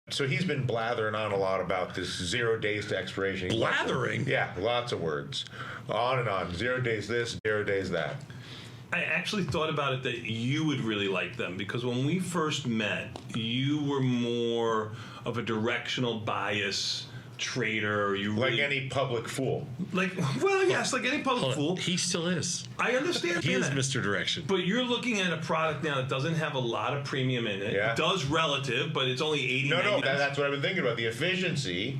So he's been blathering on a lot about this 0 days to expiration. Blathering? Yeah, lots of words. On and on. 0 days this, 0 days that. I actually thought about it that you would really like them because when we first met, you were more of a directional bias trader. You like really, any public fool. like any public fool. He still is. I understand He is that. Mr. Direction. But you're looking at a product now that doesn't have a lot of premium in it. Yeah. It does relative, but it's only 80. No, that's what I've been thinking about. The efficiency,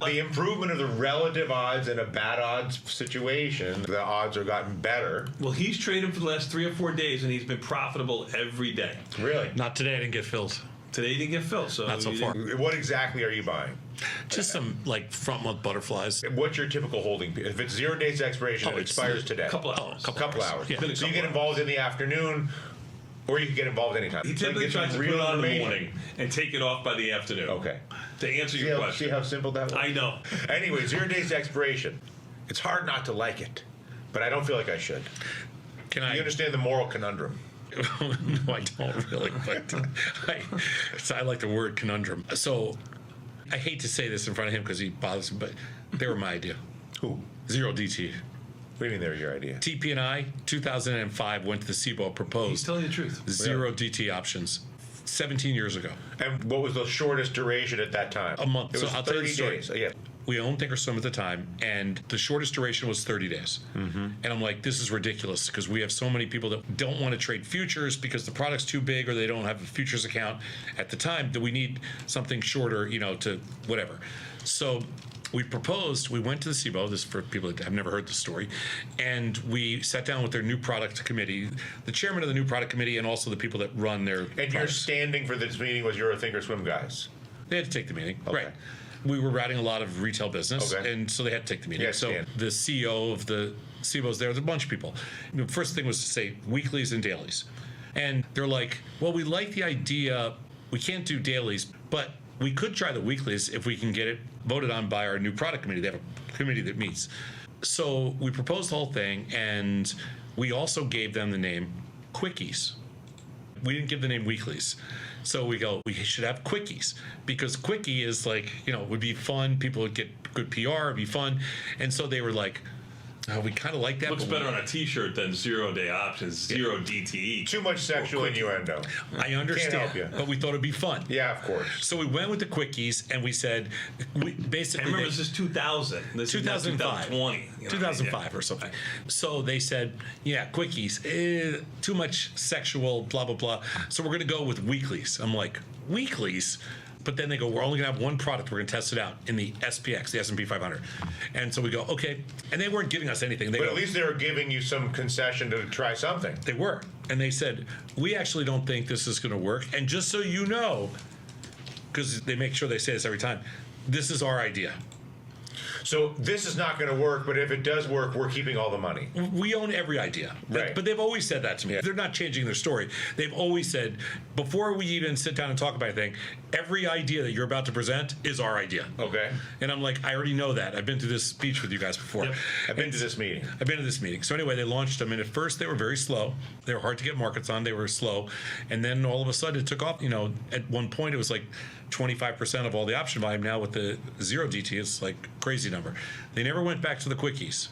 the improvement of the relative odds in a bad odds situation. The odds are gotten better. Well, he's traded for the last 3 or 4 days, and he's been profitable every day. Really? Not today. I didn't get filled. Today he didn't get filled, so Not so far. What exactly are you buying? Just some like front month butterflies. What's your typical holding period? If it's 0 days to expiration, it it's expires today. Couple hours. Couple hours. Yeah. So you get involved in the afternoon, or you can get involved anytime. He So typically get some tries to put real it on in the information. morning and take it off by the afternoon. Okay. To answer See your how, question. see how simple that was? I know. Anyway, 0 days to expiration. It's hard not to like it, but I don't feel like I should. Can You I? understand the moral conundrum? No, I don't really. But I like the word conundrum. So I hate to say this in front of him because he bothers me, but they were my idea. Who? 0 DT. What do you mean they're your idea? TP and I, 2005, went to the CBOE, He's proposed telling the truth. 0 DT options 17 years ago. And what was the shortest duration at that time? A month. It So was I'll tell you 30 the story. days. Yeah. We owned Thinkorswim at the time, and the shortest duration was 30 days. And I'm like, this is ridiculous because we have so many people that don't want to trade futures because the product's too big or they don't have a futures account at the time that we need something shorter, to whatever. So we proposed, we went to the CBOE, this is for people that have never heard the story, and we sat down with their new product committee, the chairman of the new product committee, and also the people that run their And your products. standing for this meeting was you're a Thinkorswim guys. They had to take the meeting, Okay. right? We were routing a lot of retail business, Okay. and so they had to take the meeting. Yeah, So Stan. the CEO of the CBOE's there, there's a bunch of people. The first thing was to say weeklies and dailies. And they're like, well, we like the idea, we can't do dailies, but we could try the weeklies if we can get it voted on by our new product committee. They have a committee that meets. So we proposed the whole thing, and we also gave them the name Quickies. We didn't give the name weeklies. So we go, we should have quickies because quickie is like, would be fun. People would get good PR, it'd be fun. And so they were like, oh, we kind of like that. Looks but better on a T-shirt than 0 day options, 0 DTE. Too much sexual innuendo. I understand, Can't help you. but we thought it'd be fun. Yeah, of course. So we went with the quickies and we said, basically, And remember, this is 2000. This is not 2005. 2020. 2005 or something. So they said, yeah, quickies, too much sexual, blah, blah, blah. So we're going to go with weeklies. I'm like, weeklies? But then they go, we're only going to have one product. We're going to test it out in the SPX, the S&P 500. And so we go, okay. And they weren't giving us anything. But at least they were giving you some concession to try something. They were. And they said, we actually don't think this is going to work. And just so you know, because they make sure they say this every time, this is our idea. So this is not going to work, but if it does work, we're keeping all the money. We own every idea. Right. But they've always said that to me. Yeah. They're not changing their story. They've always said, before we even sit down and talk about anything, every idea that you're about to present is our idea. Okay. And I'm like, I already know that. I've been through this speech with you guys before. Yep. I've been to this meeting. I've been to this meeting. So anyway, they launched them, and at first they were very slow. They were hard to get markets on. They were slow. And then all of a sudden it took off. At one point it was like 25% of all the option volume. Now with the 0 DT, it's like a crazy number. They never went back to the quickies.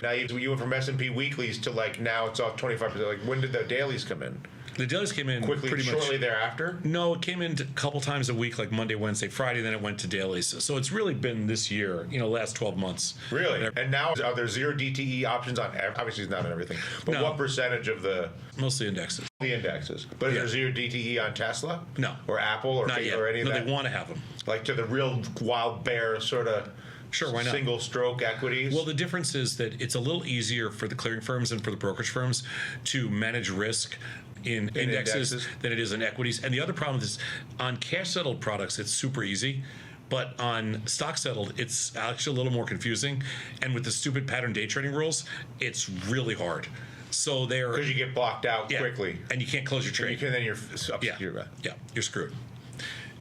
Now you went from S&P weeklies to now it's off 25%. Like when did the dailies come in? The dailies came in Quickly, pretty shortly much. thereafter? No, it came in a couple times a week, like Monday, Wednesday, Friday. Then it went to dailies. So it's really been this year, last 12 months. Really? And now are there 0 DTE options on, obviously it's not on everything, but No. what percentage of the Mostly indexes. indexes? But is there 0 DTE on Tesla? No. Or Apple or, Not yet. or any of No, that? they want to have them. Like to the real wild bear sort of Sure, why not? single stroke equities? Well, the difference is that it's a little easier for the clearing firms and for the brokerage firms to manage risk in indexes than it is in equities. And the other problem is on cash settled products, it's super easy. But on stock settled, it's actually a little more confusing. And with the stupid pattern day trading rules, it's really hard. So they're because you get blocked out yeah, quickly. and you can't close your trade. Then you're yeah, you're screwed.